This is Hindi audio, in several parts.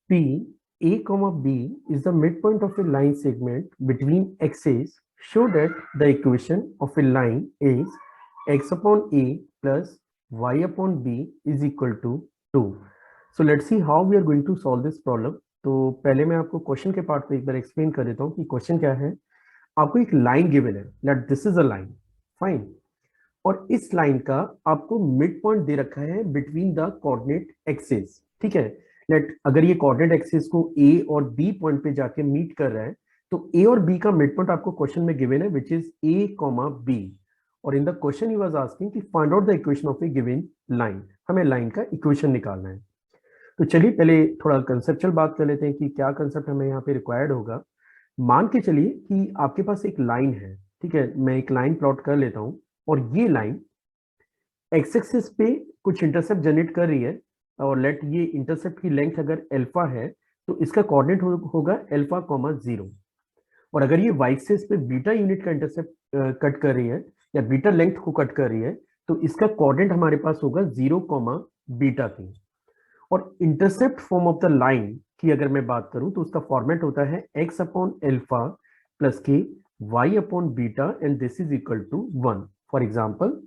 P, A comma B is the midpoint of a line segment between x's. Show that the equation of a line is x upon A plus y upon B is equal to 2. So let's see how we are going to solve this problem. तो पहले मैं आपको क्वेश्चन के पार्ट को एक बार एक्सप्लेन कर देता हूँ कि क्वेश्चन क्या है। आपको एक लाइन गिवन है, let this is a line, fine. और इस लाइन का आपको मिड पॉइंट दे रखा है बिटवीन द कोऑर्डिनेट एक्सिस, ठीक है। लेट अगर ये कोऑर्डिनेट एक्सिस को ए और बी पॉइंट पे जाके मीट कर रहा है तो ए और बी का मिड पॉइंट आपको क्वेश्चन में गिवन है which is A comma B. और in the question he was asking कि find out the equation of a given line, हमें लाइन का इक्वेशन निकालना है। तो चलिए पहले थोड़ा कंसेप्चुअल बात कर लेते हैं कि क्या कंसेप्ट हमें यहाँ पे रिक्वायर्ड होगा। मान के चलिए कि आपके पास एक लाइन है, ठीक है। मैं एक लाइन प्लॉट कर लेता हूं और ये लाइन एक्स एक्सिस पे कुछ इंटरसेप्ट जनरेट कर रही है और लेट ये इंटरसेप्ट की लेंथ अगर अल्फा है तो इसका कोऑर्डिनेट होगा अल्फा कॉमा 0। और अगर ये वाई एक्सिस पे बीटा यूनिट का इंटरसेप्ट कट कर रही है या बीटा लेंथ को कट कर रही है तो इसका कोऑर्डिनेट हमारे पास होगा 0 कॉमा बीटा की। और intercept form of the line की अगर मैं बात करूं तो उसका फॉर्मेट होता है x अपॉन अल्फा प्लस के y upon beta and this is equal to 1। For example,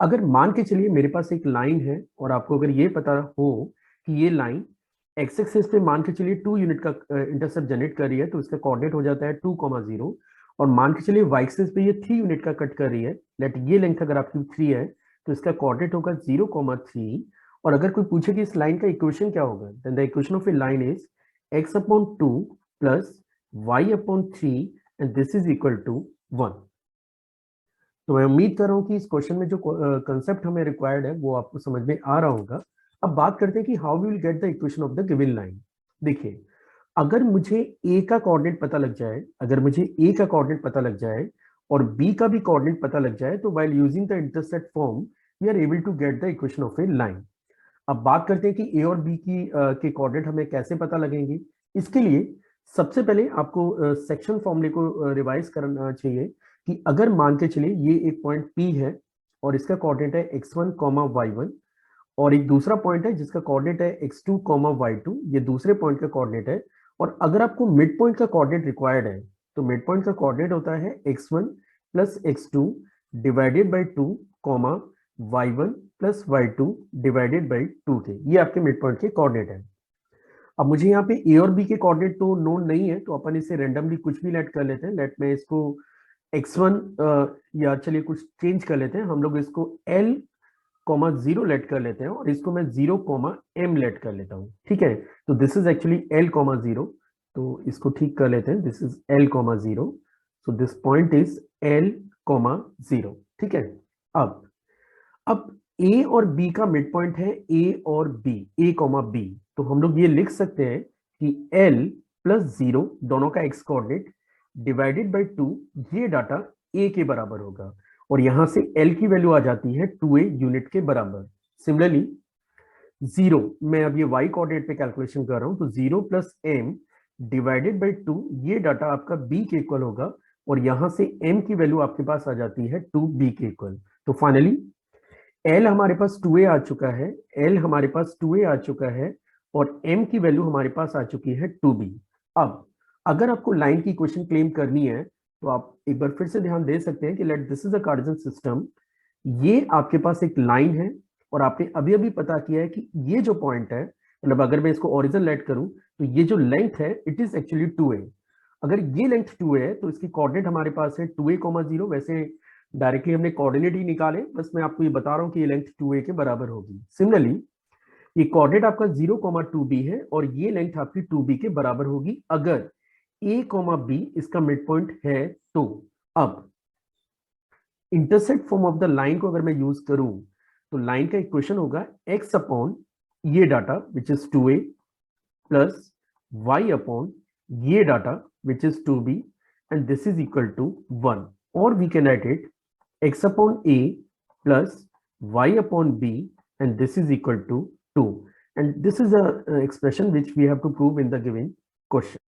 अगर मान के चलिए मेरे पास एक लाइन है और आपको अगर ये पता हो कि ये लाइन एक्स एक्सिस पे मान के चलिए 2 यूनिट का इंटरसेप्ट जनरेट कर रही है तो इसका कोऑर्डिनेट हो जाता है 2,0। और मान के चलिए वाई एक्सिस पे ये 3 यूनिट का कट कर रही है, लेट ये लेंथ अगर आपकी 3 है तो इसका कोऑर्डिनेट होगा 0,3। और अगर कोई पूछे कि इस लाइन का इक्वेशन क्या होगा, then the equation of a line is x upon 2 plus y upon 3 and this is equal to 1। तो मैं उम्मीद कर रहा हूं कि इस क्वेश्चन में जो कंसेप्ट हमें रिक्वायर्ड है वो आपको समझ में आ रहा होगा। अब बात करते हैं कि how we will get the equation of the given line. देखिए, अगर मुझे ए का कोऑर्डिनेट पता लग जाए, अगर मुझे ए का कोऑर्डिनेट पता लग जाए और बी का भी कोऑर्डिनेट पता लग जाए तो while using the intercept form we are able to get the equation of a line. अब बात करते हैं कि ए और बी की के कोऑर्डिनेट हमें कैसे पता लगेंगे। इसके लिए सबसे पहले आपको सेक्शन फॉर्मूले को रिवाइज करना चाहिए कि अगर मान के चलिए ये एक पॉइंट पी है और इसका कोऑर्डिनेट है x1 कॉमा y1 और एक दूसरा पॉइंट है जिसका कोऑर्डिनेट है x2 कॉमा y2, ये दूसरे पॉइंट का कोऑर्डिनेट है। और अगर आपको मिड पॉइंट का कोऑर्डिनेट रिक्वायर्ड है तो मिड पॉइंट का कोऑर्डिनेट होता है x1 plus x2 divided by 2 comma y1 plus y2 divided by 2 थे। ये आपके मिड पॉइंट के कोऑर्डिनेट है। अब मुझे यहाँ पे ए और बी के कोऑर्डिनेट तो नोन नहीं है तो अपन इसे रैंडमली कुछ भी लेट कर लेते हैं। लेट में इसको x1 या चलिए कुछ चेंज कर लेते हैं, हम लोग इसको l कॉमा 0 लेट कर लेते हैं और इसको मैं 0 कॉमा m लेट कर लेता हूँ, ठीक है। तो this is actually l comma 0, तो इसको ठीक कर लेते हैं, this is l comma 0। So this point is l comma 0, ठीक है। अब ए और बी का मिड पॉइंट है ए और बी, ए कॉमा बी, तो हम लोग ये लिख सकते हैं कि l प्लस 0 दोनों का x कोऑर्डिनेट डिवाइडेड बाई 2 ये डाटा a के बराबर होगा और यहां से l की वैल्यू आ जाती है 2a यूनिट के बराबर। सिमिलरली 0, मैं अब ये y कोऑर्डिनेट पे कैलकुलेशन कर रहा हूं तो 0 प्लस m डिवाइडेड बाई 2 ये डाटा आपका b के इक्वल होगा और यहां से m की वैल्यू आपके पास आ जाती है 2b के इक्वल। तो फाइनली L हमारे पास 2a आ चुका है, L हमारे पास 2a आ चुका है और m की वैल्यू हमारे पास आ चुकी है 2b। अब अगर आपको लाइन की इक्वेशन क्लेम करनी है तो आप एक बार फिर से ध्यान दे सकते हैं कि let this is a Cartesian system. ये आपके पास एक लाइन है और आपने अभी अभी पता किया है कि ये जो पॉइंट है, मतलब अगर मैं इसको ओरिजिन लेट करूं तो ये जो लेंथ है इट इज एक्चुअली 2a। अगर ये लेंथ 2a है तो इसकी कोऑर्डिनेट हमारे पास है 2a,0। वैसे डायरेक्टली हमने कोऑर्डिनेट ही निकाले, बस मैं आपको ये बता रहा हूं कि ये लेंथ 2a के बराबर होगी। सिमिलरली ये कोऑर्डिनेट आपका 0,2b है और ये लेंथ आपकी 2b के बराबर होगी अगर a, b इसका मिड पॉइंट है तो। अब intersect form of the line को अगर मैं यूज करूं तो लाइन का इक्वेशन होगा x अपॉन ये डाटा which is 2a plus y upon ये डाटा which is 2b and this is equal to 1। और we can write it x upon a plus y upon b and this is equal to 2, and this is a expression which we have to prove in the given question.